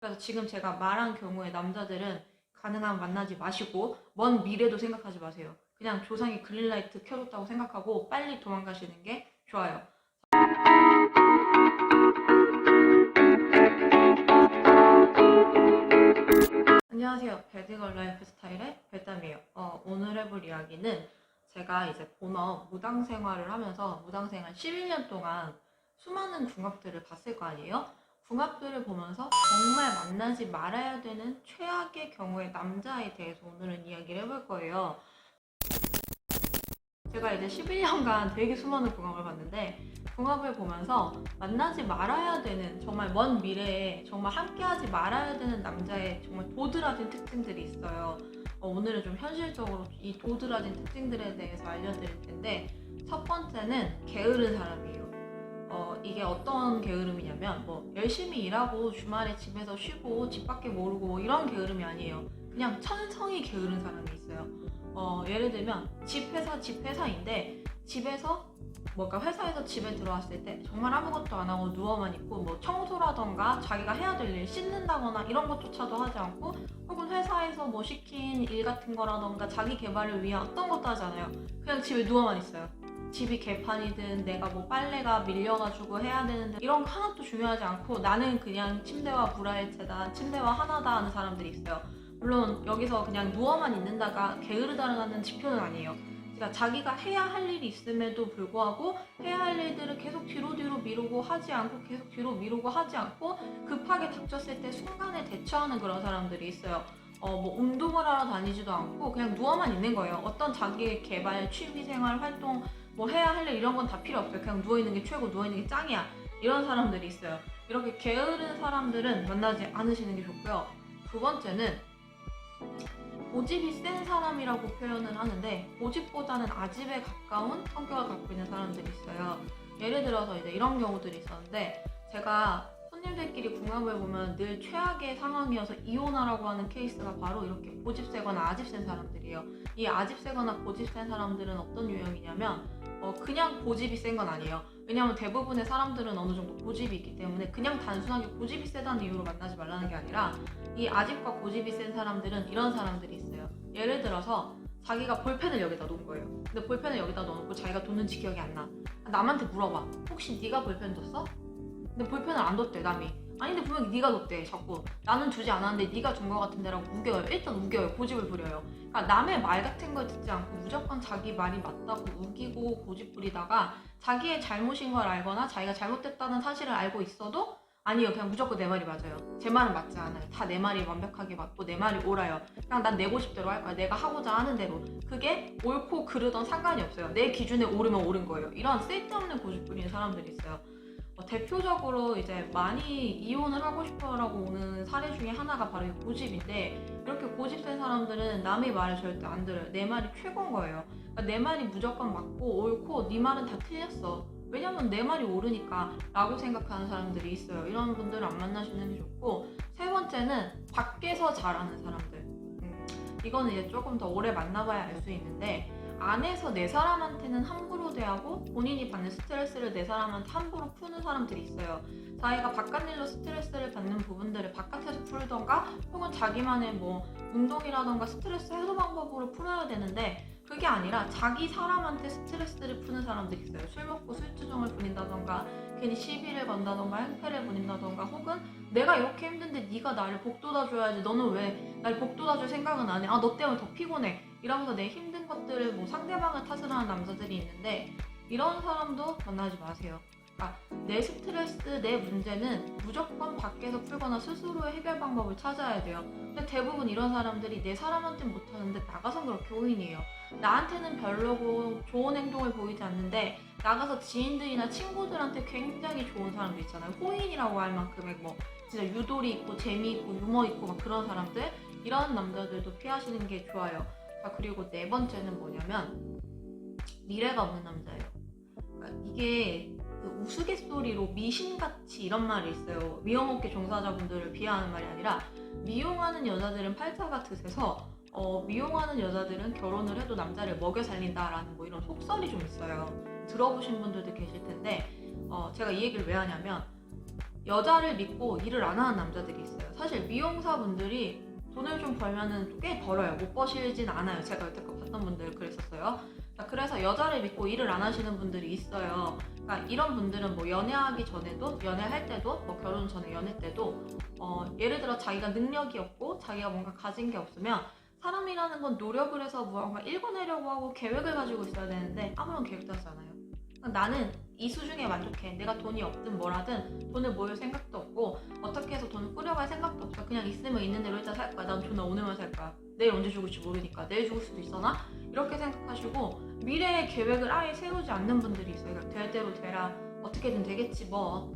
그래서 지금 제가 말한 경우에 남자들은 가능하면 만나지 마시고 먼 미래도 생각하지 마세요. 그냥 조상이 그린라이트 켜줬다고 생각하고 빨리 도망가시는 게 좋아요. 안녕하세요. 배드걸 라이프 스타일의 별담이에요. 오늘 해볼 이야기는 제가 이제 본업 무당 생활을 하면서 무당 생활 11년 동안 수많은 궁합들을 봤을 거 아니에요? 궁합들을 보면서 정말 만나지 말아야 되는 최악의 경우의 남자에 대해서 오늘은 이야기를 해볼 거예요. 제가 이제 11년간 되게 수많은 궁합을 봤는데 궁합을 보면서 만나지 말아야 되는 정말 먼 미래에 정말 함께하지 말아야 되는 남자의 정말 도드라진 특징들이 있어요. 오늘은 좀 현실적으로 이 도드라진 특징들에 대해서 알려드릴 텐데 첫 번째는 게으른 사람이에요. 이게 어떤 게으름이냐면 뭐 열심히 일하고 주말에 집에서 쉬고 집 밖에 모르고 이런 게으름이 아니에요. 그냥 천성이 게으른 사람이 있어요. 예를 들면 집 회사인데 집에서 그러니까 회사에서 집에 들어왔을 때 정말 아무것도 안 하고 누워만 있고 뭐 청소라던가 자기가 해야 될 일 씻는다거나 이런 것조차도 하지 않고 혹은 회사에서 뭐 시킨 일 같은 거라던가 자기 개발을 위한 어떤 것도 하지 않아요. 그냥 집에 누워만 있어요. 집이 개판이든 내가 뭐 빨래가 밀려가지고 해야 되는데 이런 거 하나도 중요하지 않고 나는 그냥 침대와 불화일체다, 침대와 하나다 하는 사람들이 있어요. 물론 여기서 그냥 누워만 있는다가 게으르다라는 지표는 아니에요. 그러니까 자기가 해야 할 일이 있음에도 불구하고 해야 할 일들을 계속 뒤로 미루고 하지 않고 계속 뒤로 미루고 하지 않고 급하게 닥쳤을 때 순간에 대처하는 그런 사람들이 있어요. 뭐 운동을 하러 다니지도 않고 그냥 누워만 있는 거예요. 어떤 자기 개발, 취미생활, 활동 뭐 해야 할 일 이런 건 다 필요 없어요. 그냥 누워있는 게 최고, 누워있는 게 짱이야. 이런 사람들이 있어요. 이렇게 게으른 사람들은 만나지 않으시는 게 좋고요. 두 번째는 고집이 센 사람이라고 표현을 하는데 고집보다는 아집에 가까운 성격을 갖고 있는 사람들이 있어요. 예를 들어서 이제 이런 경우들이 있었는데 제가 손님들끼리 궁합을 보면 늘 최악의 상황이어서 이혼하라고 하는 케이스가 바로 이렇게 고집 세거나 아집 센 사람들이에요. 이 아집 세거나 고집 센 사람들은 어떤 유형이냐면 그냥 고집이 센 건 아니에요. 왜냐하면 대부분의 사람들은 어느 정도 고집이 있기 때문에 그냥 단순하게 고집이 세다는 이유로 만나지 말라는 게 아니라 이 아집과 고집이 센 사람들은 이런 사람들이 있어요. 예를 들어서 자기가 볼펜을 여기다 놓은 거예요. 근데 볼펜을 여기다 넣어놓고 자기가 뒀는지 기억이 안 나. 남한테 물어봐. 혹시 네가 볼펜 뒀어? 근데 볼펜을 안 뒀대 남이. 아닌데 분명히 네가 뒀대 자꾸. 나는 두지 않았는데 네가 둔 거 같은데 라고 우겨요. 일단 우겨요. 고집을 부려요. 그러니까 남의 말 같은 걸 듣지 않고 무조건 자기 말이 맞다고 우기고 고집 부리다가 자기의 잘못인 걸 알거나 자기가 잘못됐다는 사실을 알고 있어도 아니요, 그냥 무조건 내 말이 맞아요. 제 말은 맞지 않아요. 다 내 말이 완벽하게 맞고 내 말이 옳아요. 그냥 난 내 고집대로 할 거야. 내가 하고자 하는 대로. 그게 옳고 그르던 상관이 없어요. 내 기준에 옳으면 옳은 거예요. 이런 쓸데없는 고집 부리는 사람들이 있어요. 대표적으로 이제 많이 이혼을 하고 싶어라고 오는 사례 중에 하나가 바로 이 고집인데 이렇게 고집센 사람들은 남의 말을 절대 안 들어요. 내 말이 최고인 거예요. 그러니까 내 말이 무조건 맞고 옳고 네 말은 다 틀렸어. 왜냐면 내 말이 옳으니까 라고 생각하는 사람들이 있어요. 이런 분들은 안 만나시는 게 좋고 세 번째는 밖에서 잘하는 사람들. 이거는 이제 조금 더 오래 만나봐야 알 수 있는데 안에서 내 사람한테는 함부로 대하고 본인이 받는 스트레스를 내 사람한테 함부로 푸는 사람들이 있어요. 자기가 바깥일로 스트레스를 받는 부분들을 바깥에서 풀던가 혹은 자기만의 뭐 운동이라던가 스트레스 해소 방법으로 풀어야 되는데 그게 아니라 자기 사람한테 스트레스를 푸는 사람들이 있어요. 술 먹고 술주정을 부린다던가 괜히 시비를 건다던가 행패를 부린다던가 혹은 내가 이렇게 힘든데 네가 나를 복돋아줘야지 너는 왜 날 복돋아줄 생각은 안 해? 아, 너 때문에 더 피곤해. 이러면서 내 힘든 것들을 뭐 상대방을 탓을 하는 남자들이 있는데 이런 사람도 만나지 마세요. 그러니까 내 스트레스, 내 문제는 무조건 밖에서 풀거나 스스로의 해결 방법을 찾아야 돼요. 근데 대부분 이런 사람들이 내 사람한테는 못하는데 나가선 그렇게 호인이에요. 나한테는 별로고 좋은 행동을 보이지 않는데 나가서 지인들이나 친구들한테 굉장히 좋은 사람들 있잖아요. 호인이라고 할 만큼의 뭐 진짜 유도리 있고 재미있고 유머 있고 막 그런 사람들 이런 남자들도 피하시는 게 좋아요. 자, 그리고 네 번째는 뭐냐면 미래가 없는 남자예요. 그러니까 이게 그 우스갯소리로 미신같이 이런 말이 있어요. 미용업계 종사자분들을 비하하는 말이 아니라 미용하는 여자들은 팔자가 드세서 미용하는 여자들은 결혼을 해도 남자를 먹여 살린다라는 뭐 이런 속설이 좀 있어요. 들어보신 분들도 계실 텐데 제가 이 얘기를 왜 하냐면 여자를 믿고 일을 안 하는 남자들이 있어요. 사실 미용사분들이 돈을 좀 벌면은 꽤 벌어요. 못 버시진 않아요. 제가 여태껏 봤던 분들 그랬었어요. 자, 그래서 여자를 믿고 일을 안 하시는 분들이 있어요. 그러니까 이런 분들은 뭐 연애하기 전에도, 연애할 때도, 뭐 결혼 전에 연애 때도 예를 들어 자기가 능력이 없고 자기가 뭔가 가진 게 없으면 사람이라는 건 노력을 해서 무언가 읽어내려고 하고 계획을 가지고 있어야 되는데 아무런 계획도 하지 않아요. 그러니까 나는 이 수중에 만족해. 내가 돈이 없든 뭐라든 돈을 모을 생각도 없고 어떻게 해서 돈을 꾸려갈 생각도 없어. 그냥 있으면 있는 대로 일단 살 거야. 난 존나 오늘만 살 거야. 내일 언제 죽을지 모르니까. 내일 죽을 수도 있어나? 이렇게 생각하시고 미래의 계획을 아예 세우지 않는 분들이 있어요. 그러니까 될 대로 되라. 어떻게든 되겠지 뭐.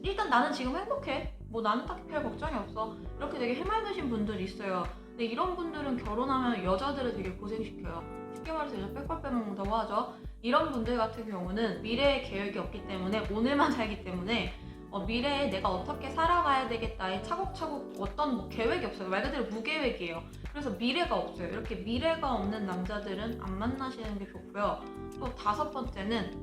일단 나는 지금 행복해. 뭐 나는 딱히 별 걱정이 없어. 이렇게 되게 해맑으신 분들이 있어요. 근데 이런 분들은 결혼하면 여자들을 되게 고생시켜요. 쉽게 말해서 여자 빼꼼 빼먹는다고 하죠. 이런 분들 같은 경우는 미래의 계획이 없기 때문에 오늘만 살기 때문에 미래에 내가 어떻게 살아가야 되겠다에 차곡차곡 어떤 뭐 계획이 없어요. 말 그대로 무계획이에요. 그래서 미래가 없어요. 이렇게 미래가 없는 남자들은 안 만나시는 게 좋고요. 또 다섯 번째는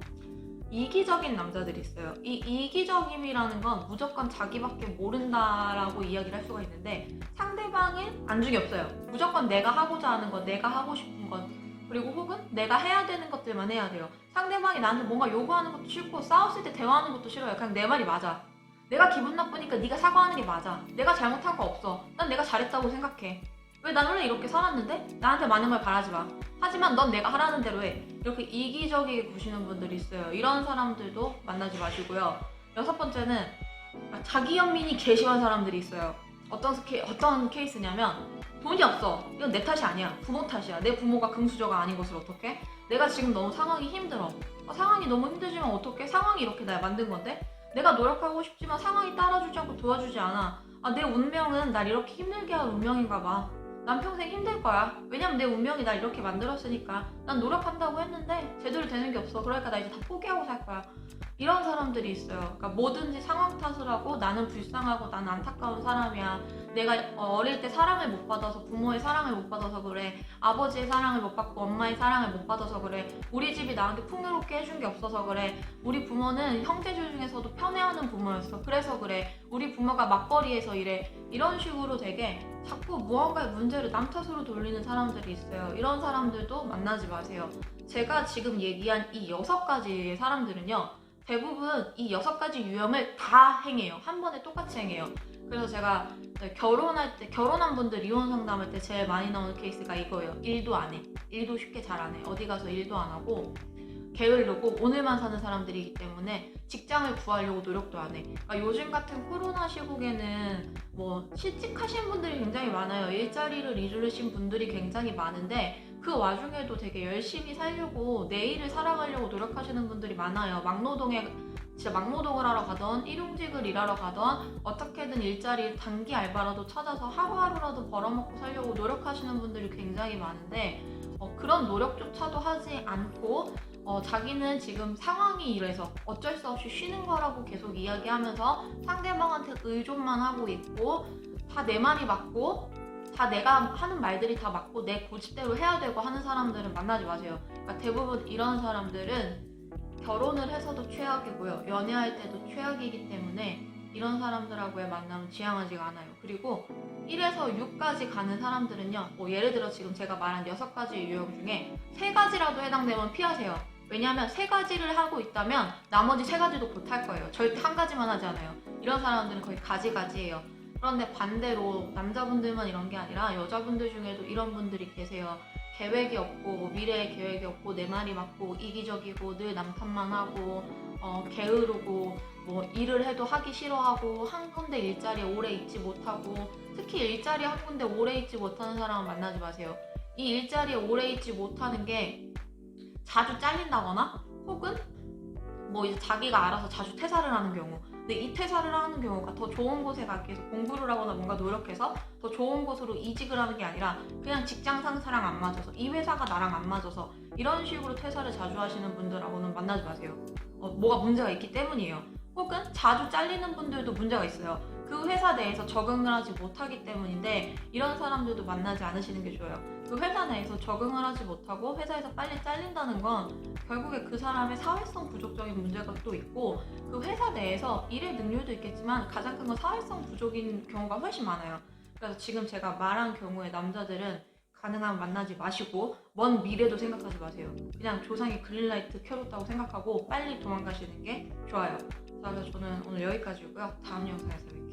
이기적인 남자들이 있어요. 이 이기적임이라는 건 무조건 자기밖에 모른다라고 이야기를 할 수가 있는데 상대방은 안중이 없어요. 무조건 내가 하고자 하는 것, 내가 하고 싶은 것, 그리고 혹은 내가 해야 되는 것들만 해야 돼요. 상대방이 나한테 뭔가 요구하는 것도 싫고 싸웠을 때 대화하는 것도 싫어요. 그냥 내 말이 맞아. 내가 기분 나쁘니까 네가 사과하는 게 맞아. 내가 잘못한 거 없어. 난 내가 잘했다고 생각해. 왜 난 원래 이렇게 살았는데? 나한테 많은 걸 바라지 마. 하지만 넌 내가 하라는 대로 해. 이렇게 이기적이게 구시는 분들이 있어요. 이런 사람들도 만나지 마시고요. 여섯 번째는 자기 연민이 개 심한 사람들이 있어요. 어떤 케이스냐면 돈이 없어. 이건 내 탓이 아니야. 부모 탓이야. 내 부모가 금수저가 아닌 것을 어떡해? 내가 지금 너무 상황이 힘들어. 상황이 너무 힘들지만 어떡해? 상황이 이렇게 날 만든 건데? 내가 노력하고 싶지만 상황이 따라주지 않고 도와주지 않아. 내 운명은 날 이렇게 힘들게 할 운명인가 봐. 난 평생 힘들 거야. 왜냐면 내 운명이 날 이렇게 만들었으니까. 난 노력한다고 했는데 제대로 되는 게 없어. 그러니까 나 이제 다 포기하고 살 거야. 이런 사람들이 있어요. 그러니까 뭐든지 상황 탓을 하고 나는 불쌍하고 나는 안타까운 사람이야. 내가 어릴 때 사랑을 못 받아서 부모의 사랑을 못 받아서 그래. 아버지의 사랑을 못 받고 엄마의 사랑을 못 받아서 그래. 우리 집이 나한테 풍요롭게 해준 게 없어서 그래. 우리 부모는 형제들 중에서도 편애하는 부모였어. 그래서 그래. 우리 부모가 맞벌이해서 이래. 이런 식으로 되게 자꾸 무언가의 문제를 남 탓으로 돌리는 사람들이 있어요. 이런 사람들도 만나지 마세요. 제가 지금 얘기한 이 6가지의 사람들은요. 대부분 이 6가지 유형을 다 행해요. 한 번에 똑같이 행해요. 그래서 제가 결혼한 분들 이혼 상담할 때 제일 많이 나오는 케이스가 이거예요. 일도 안 해. 일도 쉽게 잘 안 해. 어디 가서 일도 안 하고 게으르고 오늘만 사는 사람들이기 때문에 직장을 구하려고 노력도 안 해. 그러니까 요즘 같은 코로나 시국에는 뭐 실직하신 분들이 굉장히 많아요. 일자리를 잃으신 분들이 굉장히 많은데 그 와중에도 되게 열심히 살려고 내일을 살아가려고 노력하시는 분들이 많아요. 진짜 막노동을 하러 가던 일용직을 일하러 가던 어떻게든 일자리 단기 알바라도 찾아서 하루하루라도 벌어먹고 살려고 노력하시는 분들이 굉장히 많은데 그런 노력조차도 하지 않고 자기는 지금 상황이 이래서 어쩔 수 없이 쉬는 거라고 계속 이야기하면서 상대방한테 의존만 하고 있고 다 내 말이 맞고 다 내가 하는 말들이 다 맞고 내 고집대로 해야 되고 하는 사람들은 만나지 마세요. 그러니까 대부분 이런 사람들은 결혼을 해서도 최악이고요. 연애할 때도 최악이기 때문에 이런 사람들하고의 만남은 지향하지가 않아요. 그리고 1에서 6까지 가는 사람들은요. 예를 들어 지금 제가 말한 6가지 유형 중에 3가지라도 해당되면 피하세요. 왜냐하면 3가지를 하고 있다면 나머지 3가지도 곧 할 거예요. 절대 한 가지만 하지 않아요. 이런 사람들은 거의 가지가지예요. 그런데 반대로 남자분들만 이런 게 아니라 여자분들 중에도 이런 분들이 계세요. 계획이 없고 미래에 계획이 없고 내 말이 맞고 이기적이고 늘 남 탓만 하고 게으르고 뭐 일을 해도 하기 싫어하고 한 군데 일자리에 오래 있지 못하고 특히 일자리에 한 군데 오래 있지 못하는 사람은 만나지 마세요. 이 일자리에 오래 있지 못하는 게 자주 잘린다거나 혹은 뭐 이제 자기가 알아서 자주 퇴사를 하는 경우. 근데 이 퇴사를 하는 경우가 더 좋은 곳에 가기 위해서 공부를 하거나 뭔가 노력해서 더 좋은 곳으로 이직을 하는 게 아니라 그냥 직장 상사랑 안 맞아서 이 회사가 나랑 안 맞아서 이런 식으로 퇴사를 자주 하시는 분들하고는 만나지 마세요. 뭐가 문제가 있기 때문이에요. 혹은 자주 잘리는 분들도 문제가 있어요. 그 회사 내에서 적응을 하지 못하기 때문인데 이런 사람들도 만나지 않으시는 게 좋아요. 그 회사 내에서 적응을 하지 못하고 회사에서 빨리 잘린다는 건 결국에 그 사람의 사회성 부족적인 문제가 또 있고 그 회사 내에서 일의 능률도 있겠지만 가장 큰 건 사회성 부족인 경우가 훨씬 많아요. 그래서 지금 제가 말한 경우에 남자들은 가능하면 만나지 마시고 먼 미래도 생각하지 마세요. 그냥 조상이 그린라이트 켜줬다고 생각하고 빨리 도망가시는 게 좋아요. 자, 그래서 저는 오늘 여기까지고요. 다음 영상에서 뵐게요.